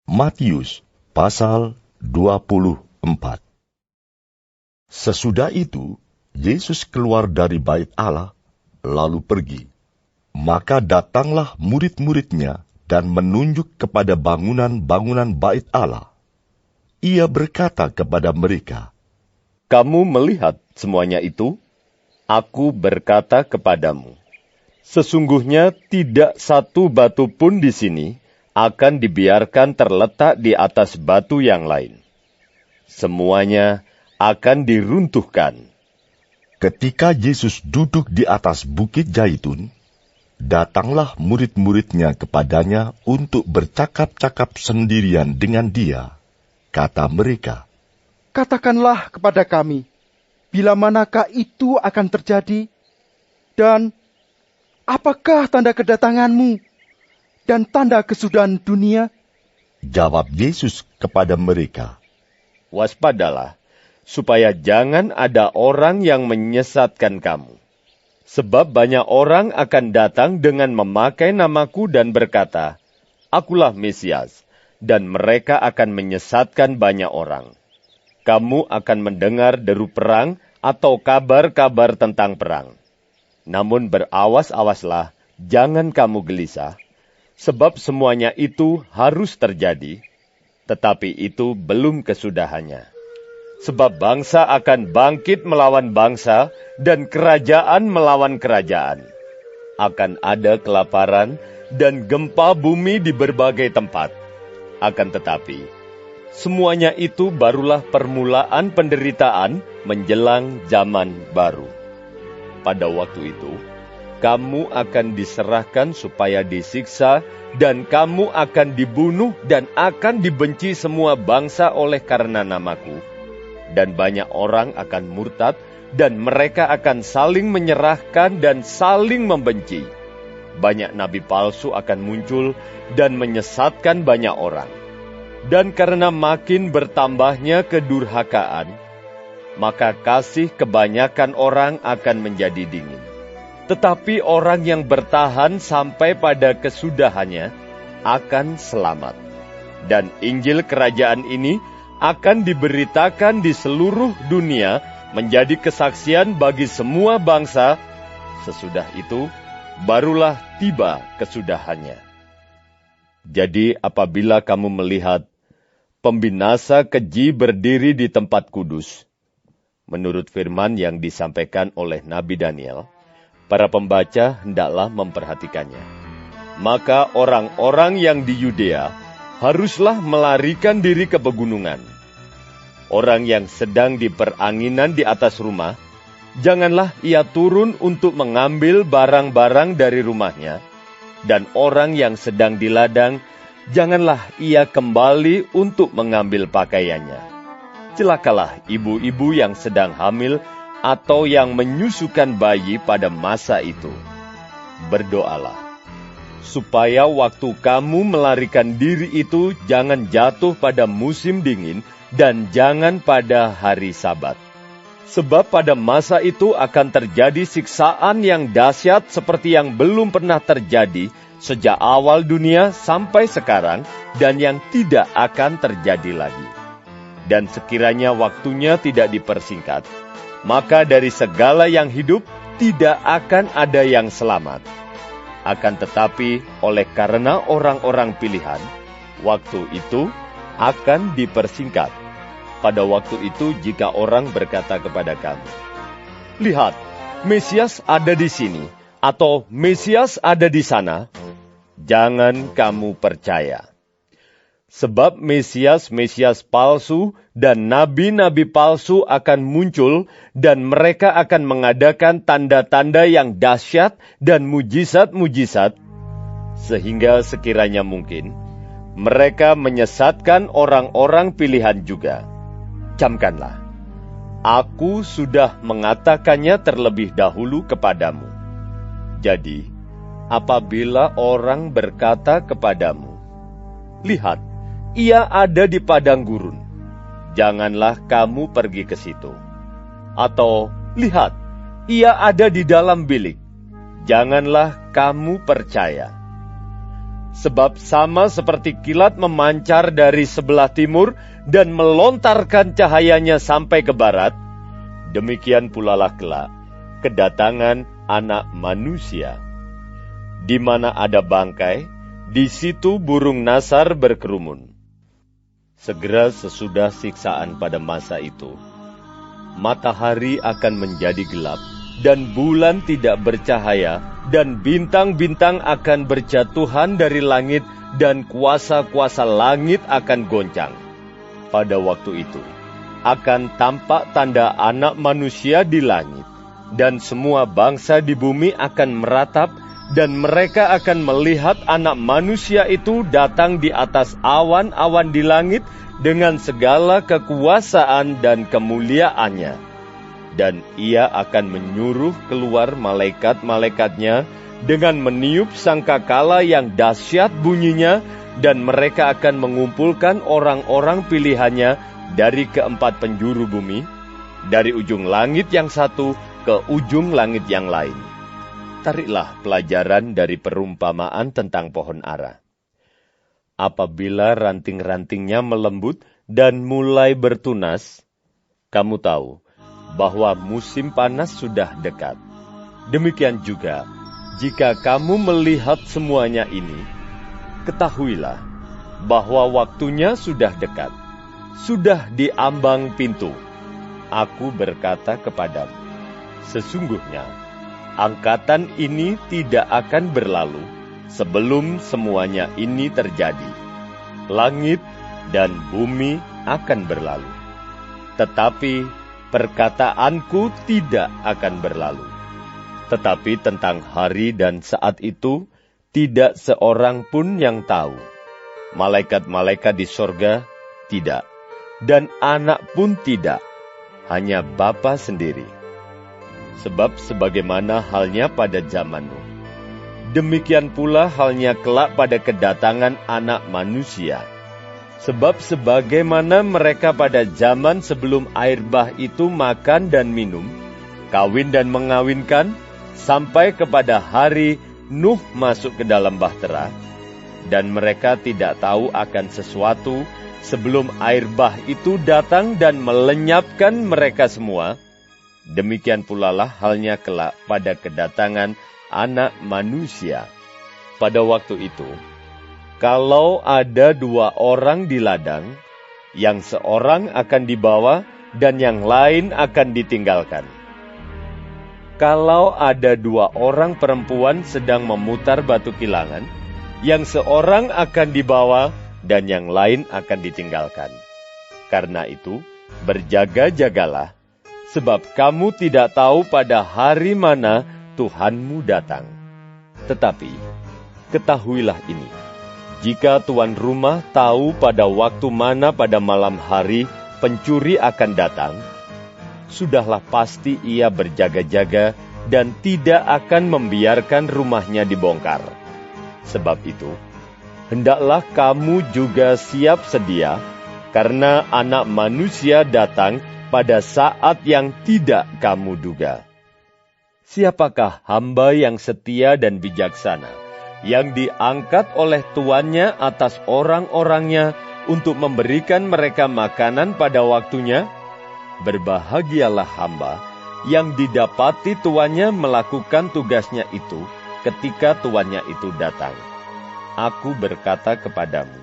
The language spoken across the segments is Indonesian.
Matius pasal 24. Sesudah itu, Yesus keluar dari bait Allah, lalu pergi. Maka datanglah murid-muridnya dan menunjuk kepada bangunan-bangunan bait Allah. Ia berkata kepada mereka, "Kamu melihat semuanya itu? Aku berkata kepadamu, sesungguhnya tidak satu batu pun di sini akan dibiarkan terletak di atas batu yang lain. Semuanya akan diruntuhkan." Ketika Yesus duduk di atas bukit Zaitun, datanglah murid-muridnya kepadanya untuk bercakap-cakap sendirian dengan dia. Kata mereka, "Katakanlah kepada kami, bila manakah itu akan terjadi? Dan apakah tanda kedatanganmu dan tanda kesudahan dunia?" Jawab Yesus kepada mereka, Waspadalah, supaya jangan ada orang yang menyesatkan kamu. Sebab banyak orang akan datang dengan memakai namaku dan berkata, "Akulah Mesias," dan mereka akan menyesatkan banyak orang. Kamu akan mendengar deru perang atau kabar-kabar tentang perang. Namun berawas-awaslah, jangan kamu gelisah, sebab semuanya itu harus terjadi, tetapi itu belum kesudahannya. Sebab bangsa akan bangkit melawan bangsa, dan kerajaan melawan kerajaan. Akan ada kelaparan dan gempa bumi di berbagai tempat. Akan tetapi, semuanya itu barulah permulaan penderitaan menjelang zaman baru. Pada waktu itu, kamu akan diserahkan supaya disiksa, dan kamu akan dibunuh dan akan dibenci semua bangsa oleh karena namaku. Dan banyak orang akan murtad, dan mereka akan saling menyerahkan dan saling membenci. Banyak nabi palsu akan muncul dan menyesatkan banyak orang. Dan karena makin bertambahnya kedurhakaan, maka kasih kebanyakan orang akan menjadi dingin. Tetapi orang yang bertahan sampai pada kesudahannya akan selamat. Dan Injil kerajaan ini akan diberitakan di seluruh dunia menjadi kesaksian bagi semua bangsa. Sesudah itu, barulah tiba kesudahannya. Jadi apabila kamu melihat pembinasa keji berdiri di tempat kudus, menurut firman yang disampaikan oleh Nabi Daniel, para pembaca hendaklah memperhatikannya. Maka orang-orang yang di Yudea haruslah melarikan diri ke pegunungan. Orang yang sedang di peranginan di atas rumah, janganlah ia turun untuk mengambil barang-barang dari rumahnya. Dan orang yang sedang di ladang, janganlah ia kembali untuk mengambil pakaiannya. Celakalah ibu-ibu yang sedang hamil atau yang menyusukan bayi pada masa itu. Berdoalah, supaya waktu kamu melarikan diri itu jangan jatuh pada musim dingin dan jangan pada hari Sabat. Sebab pada masa itu akan terjadi siksaan yang dahsyat seperti yang belum pernah terjadi sejak awal dunia sampai sekarang, dan yang tidak akan terjadi lagi. Dan sekiranya waktunya tidak dipersingkat, maka dari segala yang hidup tidak akan ada yang selamat. Akan tetapi oleh karena orang-orang pilihan, waktu itu akan dipersingkat. Pada waktu itu jika orang berkata kepada kamu, "Lihat, Mesias ada di sini," atau "Mesias ada di sana," jangan kamu percaya. Sebab Mesias-Mesias palsu dan nabi-nabi palsu akan muncul, dan mereka akan mengadakan tanda-tanda yang dahsyat dan mujizat-mujizat, sehingga sekiranya mungkin, mereka menyesatkan orang-orang pilihan juga. Camkanlah, aku sudah mengatakannya terlebih dahulu kepadamu. Jadi, apabila orang berkata kepadamu, "Lihat, ia ada di padang gurun," janganlah kamu pergi ke situ. Atau, "Lihat, ia ada di dalam bilik," janganlah kamu percaya. sebab sama seperti kilat memancar dari sebelah timur dan melontarkan cahayanya sampai ke barat, demikian pula lah kelak kedatangan Anak Manusia. Di mana ada bangkai, di situ burung nasar berkerumun. Segera sesudah siksaan pada masa itu, matahari akan menjadi gelap, dan bulan tidak bercahaya, dan bintang-bintang akan berjatuhan dari langit, dan kuasa-kuasa langit akan goncang. Pada waktu itu, akan tampak tanda Anak Manusia di langit, dan semua bangsa di bumi akan meratap, dan mereka akan melihat Anak Manusia itu datang di atas awan-awan di langit dengan segala kekuasaan dan kemuliaannya. Dan ia akan menyuruh keluar malaikat-malaikatnya dengan meniup sangkakala yang dahsyat bunyinya, dan mereka akan mengumpulkan orang-orang pilihannya dari keempat penjuru bumi, dari ujung langit yang satu ke ujung langit yang lain. Tariklah pelajaran dari perumpamaan tentang pohon ara. Apabila ranting-rantingnya melembut dan mulai bertunas, kamu tahu bahwa musim panas sudah dekat. Demikian juga, jika kamu melihat semuanya ini, ketahuilah bahwa waktunya sudah dekat, sudah di ambang pintu. Aku berkata kepadamu, sesungguhnya angkatan ini tidak akan berlalu sebelum semuanya ini terjadi. Langit dan bumi akan berlalu, tetapi perkataanku tidak akan berlalu. Tetapi tentang hari dan saat itu, tidak seorang pun yang tahu. Malaikat-malaikat di sorga tidak, dan anak pun tidak, hanya Bapa sendiri. Sebab sebagaimana halnya pada zaman Nuh, demikian pula halnya kelak pada kedatangan Anak Manusia. Sebab sebagaimana mereka pada zaman sebelum air bah itu makan dan minum, kawin dan mengawinkan, sampai kepada hari Nuh masuk ke dalam bahtera, dan mereka tidak tahu akan sesuatu sebelum air bah itu datang dan melenyapkan mereka semua, demikian pula lah halnya kelak pada kedatangan Anak Manusia. Pada waktu itu, kalau ada 2 orang di ladang, yang seorang akan dibawa dan yang lain akan ditinggalkan. Kalau ada 2 orang perempuan sedang memutar batu kilangan, yang seorang akan dibawa dan yang lain akan ditinggalkan. Karena itu, berjaga-jagalah, sebab kamu tidak tahu pada hari mana Tuhanmu datang. Tetapi, ketahuilah ini, jika tuan rumah tahu pada waktu mana pada malam hari pencuri akan datang, sudahlah pasti ia berjaga-jaga dan tidak akan membiarkan rumahnya dibongkar. Sebab itu, hendaklah kamu juga siap sedia, karena Anak Manusia datang pada saat yang tidak kamu duga. Siapakah hamba yang setia dan bijaksana, yang diangkat oleh tuannya atas orang-orangnya untuk memberikan mereka makanan pada waktunya? Berbahagialah hamba yang didapati tuannya melakukan tugasnya itu ketika tuannya itu datang. Aku berkata kepadamu,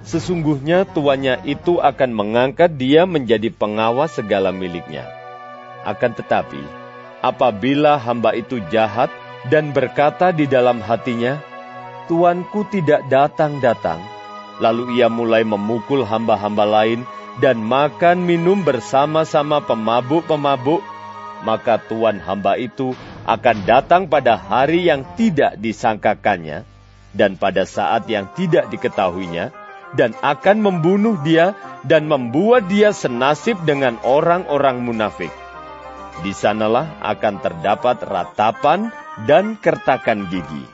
sesungguhnya tuannya itu akan mengangkat dia menjadi pengawas segala miliknya. Akan tetapi, apabila hamba itu jahat dan berkata di dalam hatinya, tuanku tidak datang-datang, lalu ia mulai memukul hamba-hamba lain dan makan minum bersama-sama pemabuk-pemabuk, maka tuan hamba itu akan datang pada hari yang tidak disangkakannya dan pada saat yang tidak diketahuinya, dan akan membunuh dia dan membuat dia senasib dengan orang-orang munafik. Di sanalah akan terdapat ratapan dan kertakan gigi.